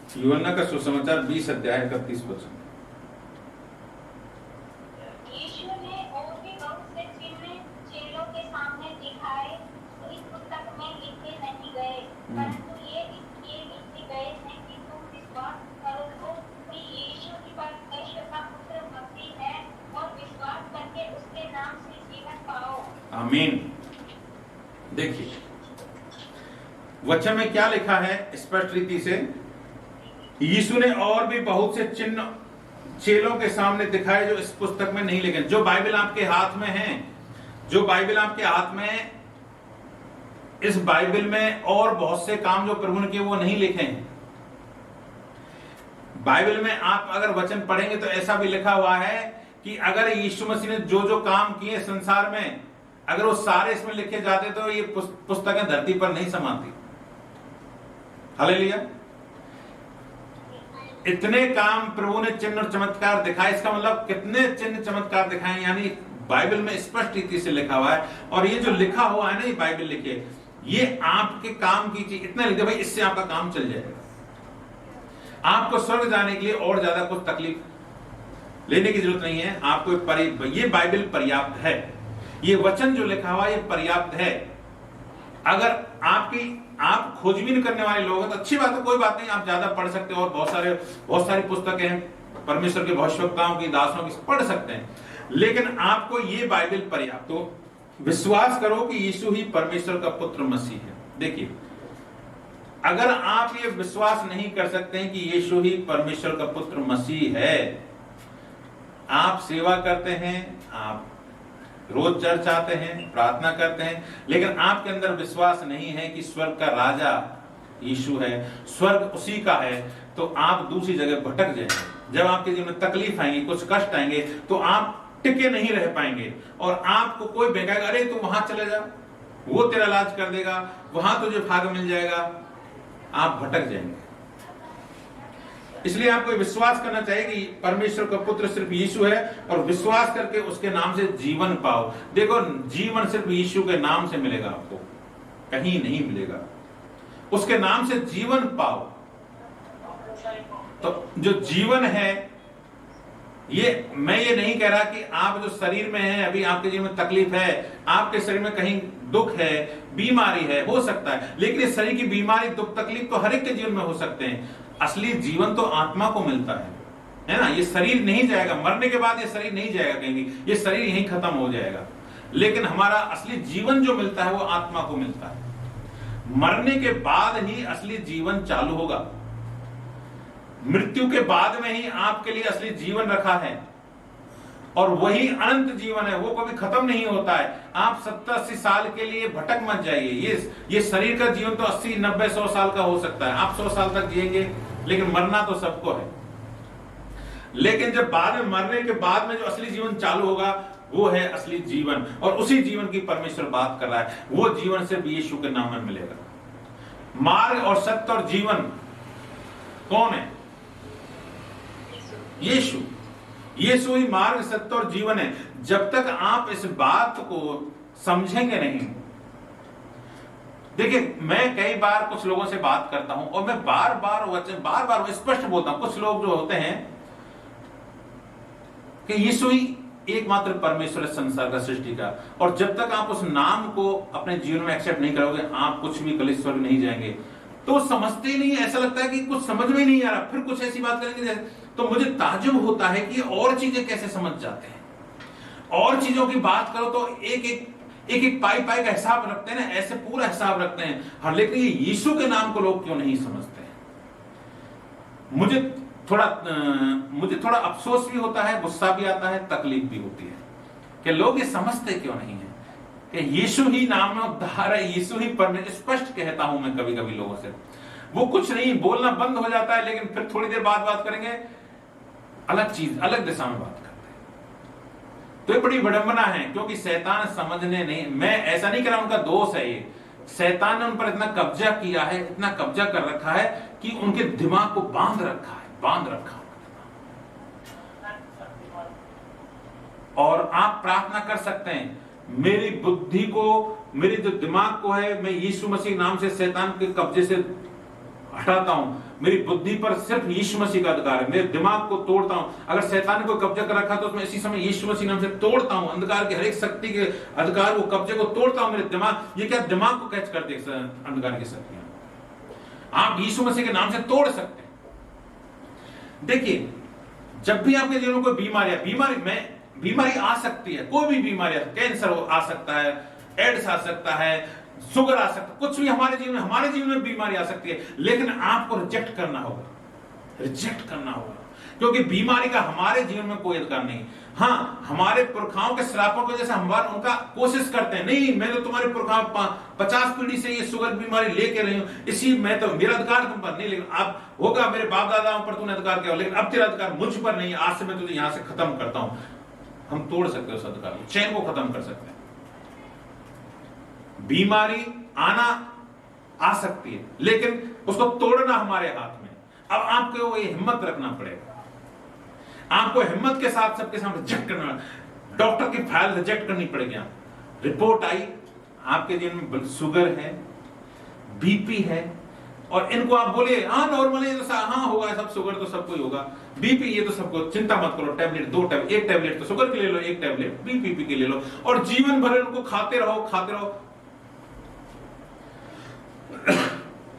यूहन्ना का सुसमाचार 20 अध्याय 31 वचन। यीशु ने और भी बहुत से चिन्ह चेलों के सामने दिखाए, तो इस पुस्तक में लिखे नहीं गए, परंतु ये इसलिए लिखे गए हैं कि तुम विश्वास करो कि यीशु ही परमेश्वर का पुत्र मसीह है, और विश्वास करके उसके नाम से जीवन पाओ। आमीन। देखिए वचन में क्या लिखा है स्पष्ट रीति से, यीशु ने और भी बहुत से चिन्ह चेलों के सामने दिखाए जो इस पुस्तक में नहीं लिखे। जो बाइबल आपके हाथ में है, जो बाइबल आपके हाथ में है, इस बाइबल में और बहुत से काम जो प्रभु ने किए वो नहीं लिखे हैं। बाइबल में आप अगर वचन पढ़ेंगे तो ऐसा भी लिखा हुआ है कि अगर यीशु मसीह ने जो जो काम किए संसार में, अगर वो सारे इसमें लिखे जाते तो ये पुस्तकें धरती पर नहीं समाती। हालेलुया। इतने काम प्रभु ने चिन्ह और चमत्कार दिखाए। इसका मतलब कितने चिन्ह चमत्कार दिखाए, यानी बाइबल में स्पष्ट रीति से लिखा हुआ है। और ये जो लिखा हुआ है ना, ये बाइबल लिखे, ये आपके काम की चीज इतना लिख दे भाई, इससे आपका काम चल जाएगा। आपको स्वर्ग जाने के लिए और ज्यादा कुछ तकलीफ लेने की जरूरत नहीं है। आपको ये बाइबल पर्याप्त है, ये वचन जो लिखा हुआ ये पर्याप्त है। अगर आप खोजबीन करने वाले लोग हैं तो अच्छी बात है, कोई बात नहीं, आप ज्यादा पढ़ सकते हो। और बहुत सारी पुस्तकें हैं परमेश्वर के भविष्यवक्ताओं की, दासों की, पढ़ सकते हैं, लेकिन आपको ये बाइबल पर्याप्त। तो विश्वास करो कि यीशु ही परमेश्वर का पुत्र मसीह है। देखिए अगर आप ये विश्वास नहीं कर सकते हैं कि यीशु ही परमेश्वर का पुत्र मसीह है, आप सेवा करते हैं, आप रोज चर्च आते हैं, प्रार्थना करते हैं, लेकिन आपके अंदर विश्वास नहीं है कि स्वर्ग का राजा यीशु है, स्वर्ग उसी का है, तो आप दूसरी जगह भटक जाएंगे। जब आपके जीवन में तकलीफ आएंगी, कुछ कष्ट आएंगे, तो आप टिके नहीं रह पाएंगे। और आपको कोई बेचेगा, अरे तू वहां चले जा, वो तेरा इलाज कर देगा, वहां तुझे भाग मिल जाएगा, आप भटक जाएंगे। इसलिए आपको विश्वास करना चाहिए कि परमेश्वर का पुत्र सिर्फ यीशु है, और विश्वास करके उसके नाम से जीवन पाओ। देखो जीवन सिर्फ यीशु के नाम से मिलेगा, आपको कहीं नहीं मिलेगा। उसके नाम से जीवन पाओ। तो जो जीवन है, मैं ये नहीं कह रहा कि आप जो शरीर में है, अभी आपके जीवन में तकलीफ है, आपके शरीर में कहीं दुख है, बीमारी है, हो सकता है, लेकिन इस शरीर की बीमारी, दुख, तकलीफ तो हर एक के जीवन में हो सकते हैं। असली जीवन तो आत्मा को मिलता है ना। ये शरीर नहीं जाएगा, मरने के बाद ये शरीर नहीं जाएगा कहीं भी, ये शरीर यहीं खत्म हो जाएगा, लेकिन हमारा असली जीवन जो मिलता है वो आत्मा को मिलता है। मरने के बाद ही असली जीवन चालू होगा, मृत्यु के बाद में ही आपके लिए असली जीवन रखा है, और वही अनंत जीवन है, वो कभी खत्म नहीं होता है। आप 70-80 साल के लिए भटक मत जाइए। ये शरीर का जीवन तो 80, 90, 100 साल का हो सकता है, आप 100 साल तक जिएंगे, लेकिन मरना तो सबको है। लेकिन जब बाद में, मरने के बाद में जो असली जीवन चालू होगा, वो है असली जीवन, और उसी जीवन की परमेश्वर बात कर रहा है। वो जीवन सिर्फ यीशु के नाम में मिलेगा। मार्ग और सत्य और जीवन कौन है? यीशु। यीशु ही मार्ग, सत्य और जीवन है। जब तक आप इस बात को समझेंगे नहीं, देखिए मैं कई बार कुछ लोगों से बात करता हूं, और मैं बार बार स्पष्ट बोलता हूं। कुछ लोग जो होते हैं कि यीशु ही एकमात्र परमेश्वर है संसार का, सृष्टि का, और जब तक आप उस नाम को अपने जीवन में एक्सेप्ट नहीं करोगे, आप कुछ भी कल स्वर्ग नहीं जाएंगे। तो समझते ही नहीं, ऐसा लगता है कि कुछ समझ में नहीं आ रहा, फिर कुछ ऐसी बात करेंगे। तो मुझे ताज्जुब होता है कि और चीजें कैसे समझ जाते हैं। और चीजों की बात करो तो एक पाई का हिसाब रखते हैं ना, ऐसे पूरा हिसाब रखते हैं। हाँ, लेकिन ये यीशु के नाम को लोग क्यों नहीं समझते हैं? मुझे थोड़ा अफसोस भी होता है, गुस्सा भी आता है, तकलीफ भी होती है कि लोग ये समझते क्यों नहीं है कि यीशु ही नाम में उद्धार है, यीशु ही परमेश्वर। स्पष्ट कहता हूं मैं कभी कभी लोगों से, वो कुछ नहीं बोलना बंद हो जाता है, लेकिन फिर थोड़ी देर बाद बात करेंगे, अलग चीज, अलग दिशा में बात करते हैं। तो ये बड़ी विडंबना है, क्योंकि शैतान समझने नहीं, मैं ऐसा नहीं कह रहा उनका दोष है, ये शैतान ने उन पर इतना कब्जा किया है, इतना कब्जा कर रखा है कि उनके दिमाग को बांध रखा है, बांध रखा। और आप प्रार्थना कर सकते हैं, मेरी बुद्धि को, मेरे जो दिमाग को है, मैं यीशु मसीह नाम से शैतान के कब्जे से हटाता हूं। मेरी बुद्धि पर सिर्फ यीशु मसीह का अधिकार है। मेरे दिमाग को तोड़ता हूं। अगर शैतान ने कोई कब्जा कर रखा तो मैं इसी समय यीशु मसीह नाम से तोड़ता हूं। अंधकार की हर एक शक्ति के अधिकार को, कब्जे को तोड़ता हूं। मेरे दिमाग, ये क्या दिमाग को कैच करते हैं अंधकार की शक्तियां? आप यीशु मसीह के नाम से तोड़ सकते हैं। देखिए, जब भी आपके जीवन में कोई बीमारी आ सकती है, कोई भी बीमारी, कैंसर आ सकता है, एड्स आ सकता है, शुगर आ सकता है, कुछ भी हमारे जीवन में बीमारी आ सकती है, लेकिन आपको रिजेक्ट करना होगा, क्योंकि बीमारी का हमारे जीवन में कोई अधिकार नहीं। हाँ, हमारे पुरखाओं के श्रापों को जैसे हम उनका कोशिश करते हैं, नहीं मैं तो तुम्हारे पुरखाओं 50 पीढ़ी से ये शुगर बीमारी लेके रही हूं, इसी मैं तो, मेरा अधिकार तुम पर नहीं, लेकिन अब होगा मेरे बाप दादाओं पर तूने अधिकार किया, लेकिन अब तेरा अधिकार मुझ पर नहीं, आज से मैं तुझे यहां से खत्म करता हूं। हम तोड़ सकते हैं उस अधिकार को, चैन को खत्म कर सकते हैं। बीमारी आ सकती है, लेकिन उसको तोड़ना हमारे हाथ में। अब आपको ये हिम्मत रखना पड़ेगा, आपको हिम्मत के साथ सबके सामने रिजेक्ट करना, डॉक्टर की फाइल रिजेक्ट करनी पड़ेगी। आप रिपोर्ट आई, आपके जीवन में शुगर है, बीपी है, और इनको आप बोलिए हाँ नॉर्मल है, तो हाँ होगा सब, शुगर तो सबको ही होगा, बीपी ये तो सबको, चिंता मत करो, टैबलेट 2 टैबलेट, 1 टैबलेट तो शुगर के ले लो, 1 टैबलेट बीपी के ले लो, और जीवन भर उनको खाते रहो।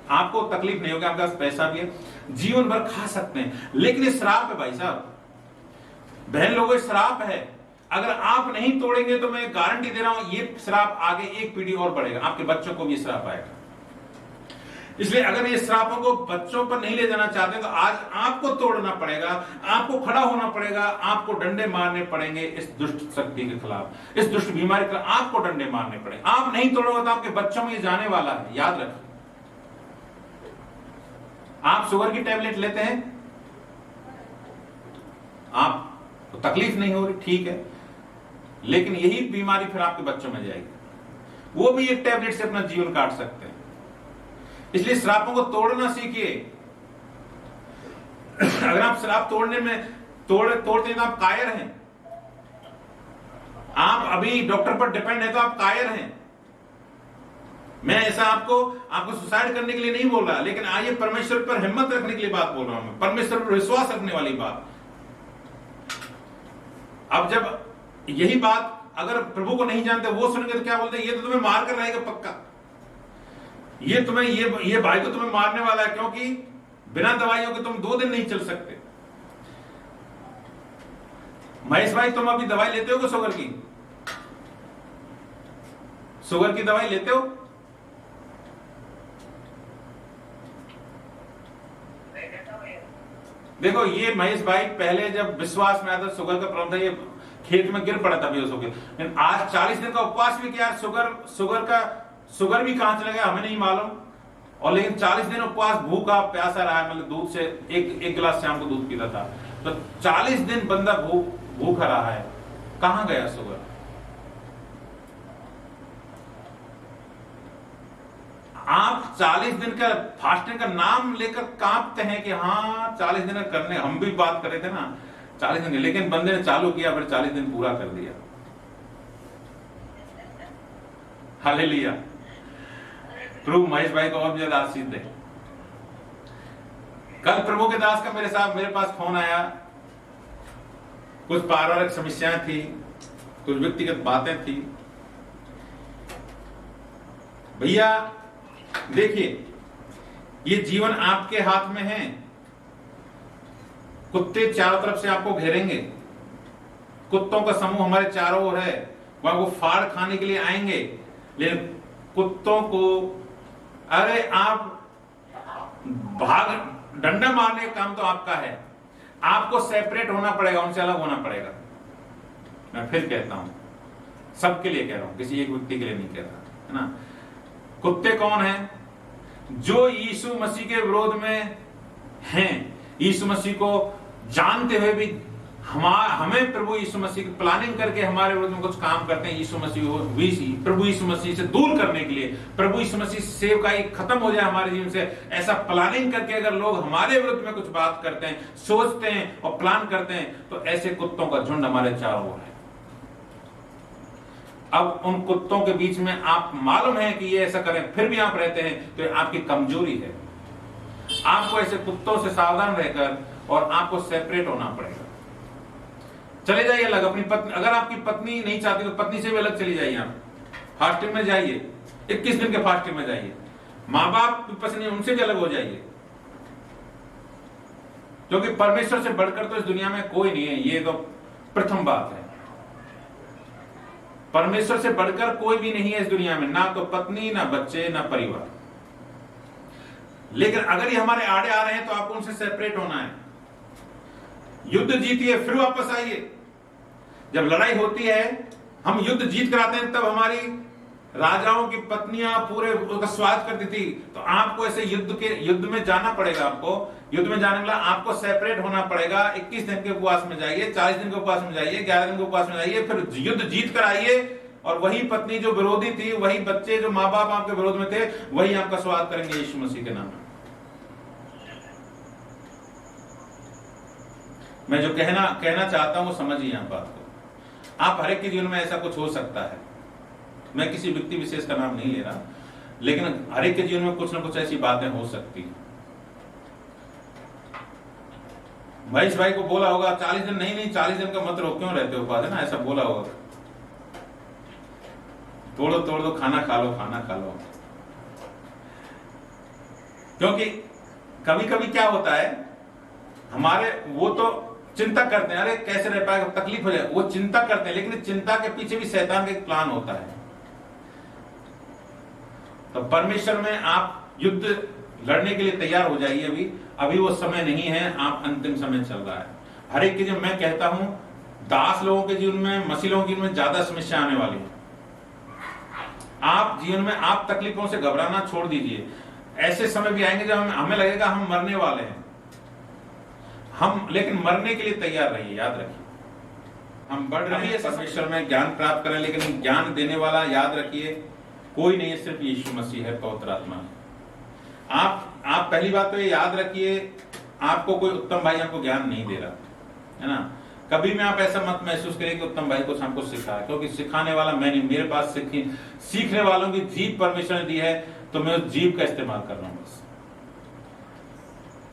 आपको तकलीफ नहीं होगी, आपके पास पैसा भी है, जीवन भर खा सकते हैं, लेकिन ये श्राप है भाई साहब, बहन लोगों, ये श्राप है। अगर आप नहीं तोड़ेंगे तो मैं गारंटी दे रहा हूं, ये श्राप आगे एक पीढ़ी और बढ़ेगा, आपके बच्चों को भी ये श्राप आएगा। इसलिए अगर ये श्रापों को बच्चों पर नहीं ले जाना चाहते तो आज आपको तोड़ना पड़ेगा, आपको खड़ा होना पड़ेगा, आपको डंडे मारने पड़ेंगे इस दुष्ट शक्ति के खिलाफ, इस दुष्ट बीमारी के खिलाफ आपको डंडे मारने पड़ेंगे। आप नहीं तोड़ोगे तो आपके बच्चों में ये जाने वाला है, याद रखिए। आप शुगर की टैबलेट लेते हैं, आपको तकलीफ नहीं हो रही, ठीक है, लेकिन यही बीमारी फिर आपके बच्चों में जाएगी, वो भी एक टैबलेट से अपना जीवन काट सकते हैं। इसलिए श्रापों को तोड़ना सीखिए। अगर आप श्राप तोड़ने में तोड़ते हैं तो आप कायर हैं, आप अभी डॉक्टर पर डिपेंड है तो आप कायर हैं। मैं ऐसा आपको सुसाइड करने के लिए नहीं बोल रहा, लेकिन आइए परमेश्वर पर हिम्मत रखने के लिए बात बोल रहा हूं मैं, परमेश्वर पर विश्वास रखने वाली बात। अब जब यही बात अगर प्रभु को नहीं जानते, वो सुनेंगे तो क्या बोलते हैं, ये तो तुम्हें मार कर रहेगा पक्का, ये भाई तो तुम्हें मारने वाला है, क्योंकि बिना दवाइयों के तुम 2 दिन नहीं चल सकते। महेश भाई, तुम अभी दवाई लेते हो शुगर की दवाई लेते हो? देखो, ये महेश भाई पहले जब विश्वास में आया था, शुगर का प्रॉब्लम था, ये खेत में गिर पड़ा था बेहोश होकर, लेकिन आज 40 दिन का उपवास भी किया, शुगर भी कहां चला गया हमें नहीं मालूम, और लेकिन 40 दिन उपवास, भूखा प्यासा रहा है, मतलब दूध से एक गिलास शाम को दूध पीता था, तो 40 दिन बंदा भूखा रहा है, कहां गया शुगर? आप 40 दिन का फास्टिंग का नाम लेकर कांपते हैं कि हाँ 40 दिन करने, हम भी बात कर रहे थे ना 40 दिन, लेकिन बंदे ने चालू किया, फिर 40 दिन पूरा कर दिया। हालेलुया। प्रभु महेश भाई को और ज्यादा आशीष दे। कल प्रभु के दास का मेरे पास फोन आया, कुछ पारिवारिक समस्याएं थी, कुछ व्यक्तिगत बातें थी। भैया देखिए, ये जीवन आपके हाथ में है। कुत्ते चारों तरफ से आपको घेरेंगे, कुत्तों का समूह हमारे चारों ओर है, वह वो फाड़ खाने के लिए आएंगे, लेकिन कुत्तों को, अरे आप डंडा मारने का काम तो आपका है, आपको सेपरेट होना पड़ेगा, उनसे अलग होना पड़ेगा। मैं फिर कहता हूं, सबके लिए कह रहा हूं, किसी एक व्यक्ति के लिए नहीं कह रहा, है ना। कुत्ते कौन हैं? जो यीशु मसीह के विरोध में हैं, यीशु मसीह को जानते हुए भी हमें प्रभु यीशु मसीह की प्लानिंग करके हमारे विरोध में कुछ काम करते हैं, प्रभु यीशु मसीह से दूर करने के लिए, प्रभु यीशु मसीह सेवकाई खत्म हो जाए हमारे जीवन से, ऐसा प्लानिंग करके अगर लोग हमारे विरुद्ध में कुछ बात करते हैं, सोचते हैं और प्लान करते हैं, तो ऐसे कुत्तों का झुंड हमारे चारों ओर है। अब उन कुत्तों के बीच में आप मालूम है कि ये ऐसा करें, फिर भी आप रहते हैं, तो आपकी कमजोरी है। आपको ऐसे कुत्तों से सावधान रहकर और आपको सेपरेट होना पड़ेगा। चले जाइए अलग अपनी पत्नी, अगर आपकी पत्नी नहीं चाहती तो पत्नी से भी अलग चली जाइए। आप फास्टिंग में जाइए, 21 दिन के फास्टिंग में जाइए। माँ बाप की पत्नी उनसे भी अलग हो जाइए, क्योंकि परमेश्वर से बढ़कर तो इस दुनिया में कोई नहीं है। ये तो प्रथम बात है, परमेश्वर से बढ़कर कोई भी नहीं है इस दुनिया में, ना तो पत्नी, ना बच्चे, ना परिवार। लेकिन अगर ये हमारे आड़े आ रहे हैं तो आपको उनसे सेपरेट होना है। युद्ध जीतिए फिर वापस आइए। जब लड़ाई होती है, हम युद्ध जीत कर आते हैं, तब हमारी राजाओं की पत्नियां पूरे उसका स्वाद करती थी। तो आपको ऐसे युद्ध में जाना पड़ेगा। आपको युद्ध में जाने के लिए आपको सेपरेट होना पड़ेगा। 21 दिन के उपवास में जाइए, 40 दिन के उपवास में जाइए, 11 दिन के उपवास में जाइए, फिर युद्ध जीत कर आइए। और वही पत्नी जो विरोधी थी, वही बच्चे जो माँ बाप आपके विरोध में थे, वही आपका स्वागत करेंगे यीशु मसीह के नाम में। मैं जो कहना चाहता हूं वो समझिए आप बात को। आप हर एक के जीवन में ऐसा कुछ हो सकता है। मैं किसी व्यक्ति विशेष का नाम नहीं ले रहा, लेकिन हर एक के जीवन में कुछ ना कुछ ऐसी बातें हो सकती हैं। महेश भाई को बोला होगा 40 दिन, नहीं 40 दिन का मत रहो, क्यों रहते हो उपवास, है ना, ऐसा बोला होगा। तोड़ दो खाना खा लो। क्योंकि कभी कभी क्या होता है, हमारे वो तो चिंता करते हैं, अरे कैसे रह पाएगा, तकलीफ हो जाए, वो चिंता करते हैं, लेकिन चिंता के पीछे भी शैतान का एक प्लान होता है। तो परमेश्वर में आप युद्ध लड़ने के लिए तैयार हो जाइए। अभी वो समय नहीं है, आप अंतिम समय चल रहा है। हर एक के जीवन मैं कहता हूं, दास लोगों के जीवन में, मसीह लोगों के जीवन में ज्यादा समस्या आने वाली है। आप जीवन में आप तकलीफों से घबराना छोड़ दीजिए। ऐसे समय भी आएंगे जब हमें लगेगा हम मरने वाले हैं, लेकिन मरने के लिए तैयार रहिए। याद रखिए, हम बढ़ रहे हैं, परमेश्वर में ज्ञान प्राप्त करें, लेकिन ज्ञान देने वाला याद रखिए कोई नहीं है, सिर्फ यीशु मसीह है, पवित्र आत्मा है। आप पहली बात तो ये याद रखिए, आपको कोई उत्तम भाई आपको ज्ञान नहीं दे रहा है ना। कभी में आप ऐसा मत महसूस करिए कि उत्तम भाई कुछ हमको सिखाया, क्योंकि सिखाने वाला मैं नहीं, मेरे पास सीखने वालों की जीभ परमेश्वर ने दी है, तो मैं उस जीभ का इस्तेमाल कर रहा हूं बस।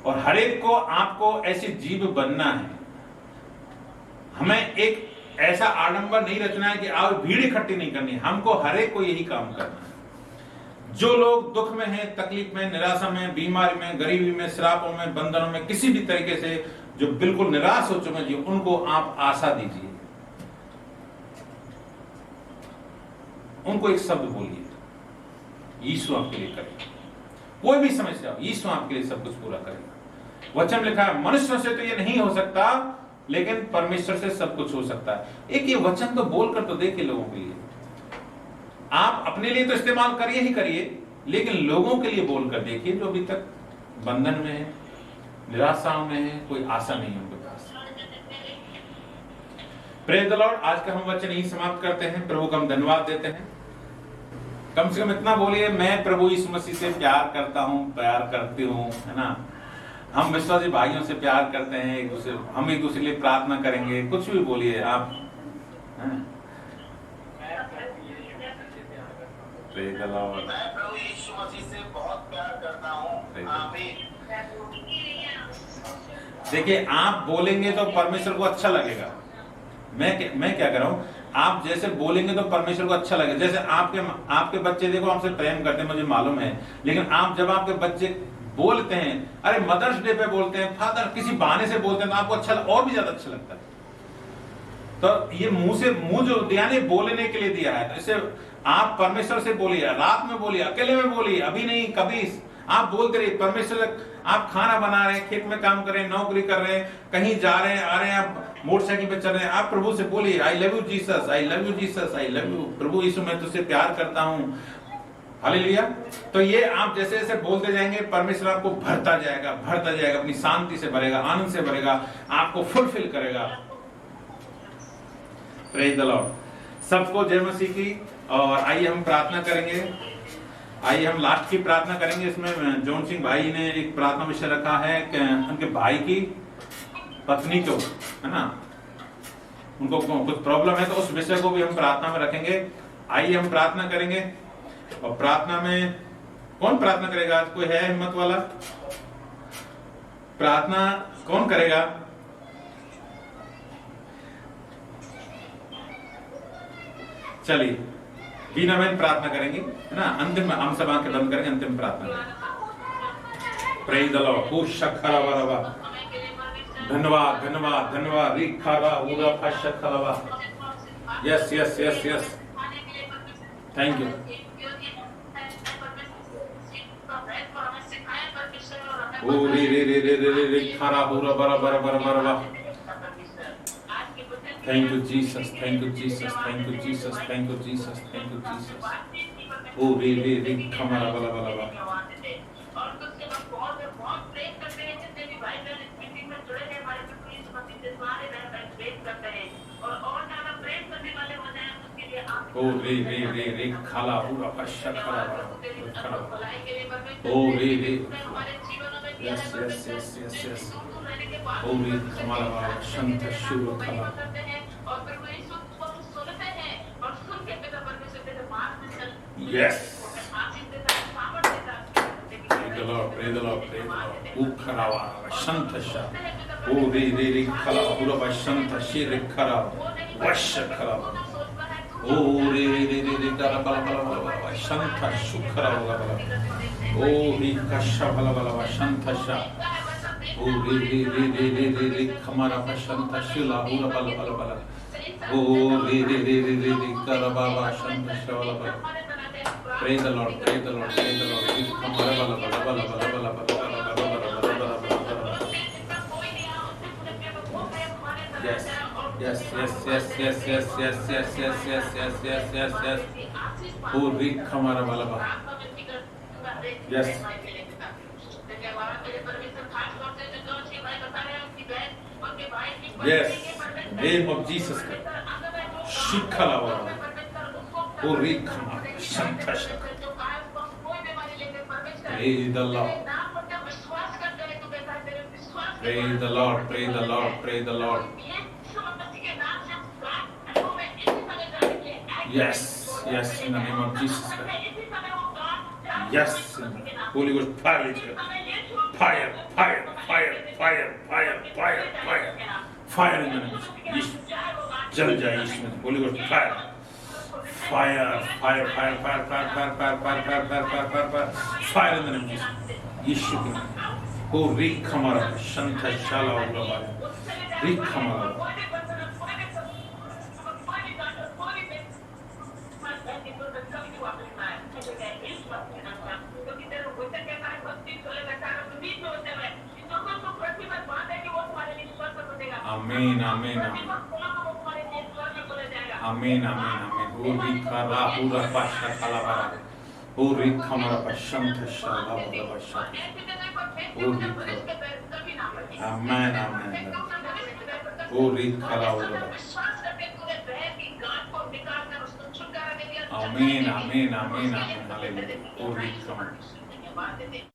और हर एक को आपको ऐसी जीभ बनना है। हमें एक ऐसा आडंबर नहीं रचना है कि आप भीड़ इकट्ठी नहीं करनी, हमको हर एक को यही काम करना है। जो लोग दुख में हैं, तकलीफ में, निराशा में, बीमारी में, गरीबी में, श्रापों में, बंधनों में, किसी भी तरीके से जो बिल्कुल निराश हो चुके हैं, उनको आप आशा दीजिए। उनको एक शब्द बोलिए, यीशु आपके लिए करेगा। कोई भी समस्या हो, यीशु आपके लिए सब कुछ पूरा करेगा। वचन लिखा है, मनुष्य से तो ये नहीं हो सकता, लेकिन परमेश्वर से सब कुछ हो सकता है। एक ये वचन तो बोलकर तो देखिए लोगों के लिए। आप अपने लिए तो इस्तेमाल करिए ही करिए, लेकिन लोगों के लिए बोलकर देखिए जो अभी तक बंधन में है, निराशाओं में है, कोई आशा नहीं है उनके पास। Praise the Lord. आज का हम वचन यही समाप्त करते हैं। प्रभु को हम धन्यवाद देते हैं। कम से कम इतना बोलिए, मैं प्रभु यीशु मसीह से प्यार करता हूं, प्यार करती हूं, है ना। हम विश्वासी भाइयों से प्यार करते हैं, हम एक दूसरे के लिए प्रार्थना करेंगे। कुछ भी बोलिए आप, प्रेज द लॉर्ड। मैं प्रभु यीशु मसीह से बहुत प्यार करता हूं। आमीन। देखिए, आप बोलेंगे तो परमेश्वर को अच्छा लगेगा। मैं क्या कर रहा हूँ, आप जैसे बोलेंगे तो परमेश्वर को अच्छा लगेगा। जैसे आपके बच्चे देखो आपसे प्रेम करते हैं, मुझे मालूम है, लेकिन आप जब आपके बच्चे बोलते हैं, अरे मदर्स डे पे बोलते हैं, फादर किसी बहाने से बोलते हैं, तो आपको अच्छा और भी ज्यादा अच्छा लगता है। तो ये मुंह जो दिया ने बोलने के लिए दिया है, तो इसे आप परमेश्वर से बोलिए, रात में बोलिए, अकेले में बोलिए, अभी नहीं कभी आप बोलते रहिए। परमेश्वर, आप खाना बना रहे हैं, खेत में काम कर रहे हैं, नौकरी कर रहे हैं, कहीं जा रहे हैं, आ रहे हैं, आप मोटरसाइकिल पे चल रहे हैं, आप प्रभु से बोलिए, I love you Jesus, I love you Jesus, I love you प्रभु यीशु, मैं तुझसे प्यार करता हूँ। हालेलुया। तो ये आप जैसे जैसे बोलते जाएंगे, परमेश्वर आपको भरता जाएगा, अपनी शांति से भरेगा, आनंद से भरेगा, आपको फुलफिल करेगा। Praise the Lord. सबको जय मसीह की। और आइए हम प्रार्थना करेंगे। आइए हम लास्ट की प्रार्थना करेंगे। इसमें जॉन सिंह भाई ने एक प्रार्थना विषय रखा है कि उनके भाई की पत्नी को, है ना, उनको कुछ प्रॉब्लम है, तो उस विषय को भी हम प्रार्थना में रखेंगे। आइए हम प्रार्थना करेंगे। और प्रार्थना में कौन प्रार्थना करेगा आज? कोई है हिम्मत वाला? प्रार्थना कौन करेगा? चलिए बीना बहन प्रार्थना करेंगे, है ना। अंतिम हम सब आंखें बंद करेंगे, अंतिम प्रार्थना। Praise the lord. ओ शखरावा, धन्यवाद धन्यवाद धन्यवाद। रिखारा उरा फशखरावा। Yes yes yes yes, thank you. ओ रे रे रे रे रे रे खारा उरा बरा बरा बरा बरा। Thank you Jesus, thank you Jesus, thank you Jesus, thank you Jesus, thank you Jesus. Oh re re re kamara bala bala bala. और उसके बाद बहुत प्रेम करते हैं, जितने भी भाई बहन इस मीटिंग में जुड़े हैं हमारे प्लीज मसीह से सारे बहन प्रेम करते हैं और ज्यादा प्रेम करने वाले हो जाए उसके लिए आप Oh re re re re khala pura pasha khala bala. Oh re re. हमारे जीवनों में Yes yes yes yes yes. Oh re kamara bala shanta shuru khala. और फिर वही सुनते हैं और सुन के पिता परमेश्वर के मार्ग में चल Yes. आशीष देता है, सामर्थ देता है। Praise the Lord, praise the Lord, praise the Lord. O kharawa shanta sha. Oh re re re khala pura shanta shi re khara. Vasha khala. Oh re re re re re khala bala bala bala shanta shukhara bala bala. Oh re kasha bala bala shanta sha. Oh re re re re re re re kamara shanta shila pura bala bala bala. Oh re re re re re re khala bala shanta sha bala bala. Praise the Lord, praise the Lord, praise the Lord. Kamara bala bala bala bala bala bala bala bala bala. Yes, yes, yes, yes, yes, yes, yes, yes, yes, yes, yes, yes, yes, yes. Oh, read Kamara bala bala. Yes. Yes. Name of Jesus. Shikhala bala. Oh, read Kamara. Shanta shaka. Praise the Lord. Praise the Lord, praise the Lord, praise the Lord. Yes, yes, in the name of Jesus. Yes, Holy Ghost fire, fire, fire, fire, fire, fire, fire, fire, fire in the name of Jesus. जल जाए इसमें, Holy Ghost fire, fire, fire, fire, fire, fire, fire, fire, fire, fire, fire, fire, fire, fire, fire in the name of Jesus. यीशु के नाम। ओ रीख हमारा संत शाला उलवा रीख हमारा आमीन आमीन आमीन आमीन आमीन आमीन। ओ रीख हमारा पूरा पाशा खाला बारा ओ रीख हमारा संत शाला उलवा शाला Amen, amen. Oh, amen, amen, amen, amen. Hallelujah. Oh,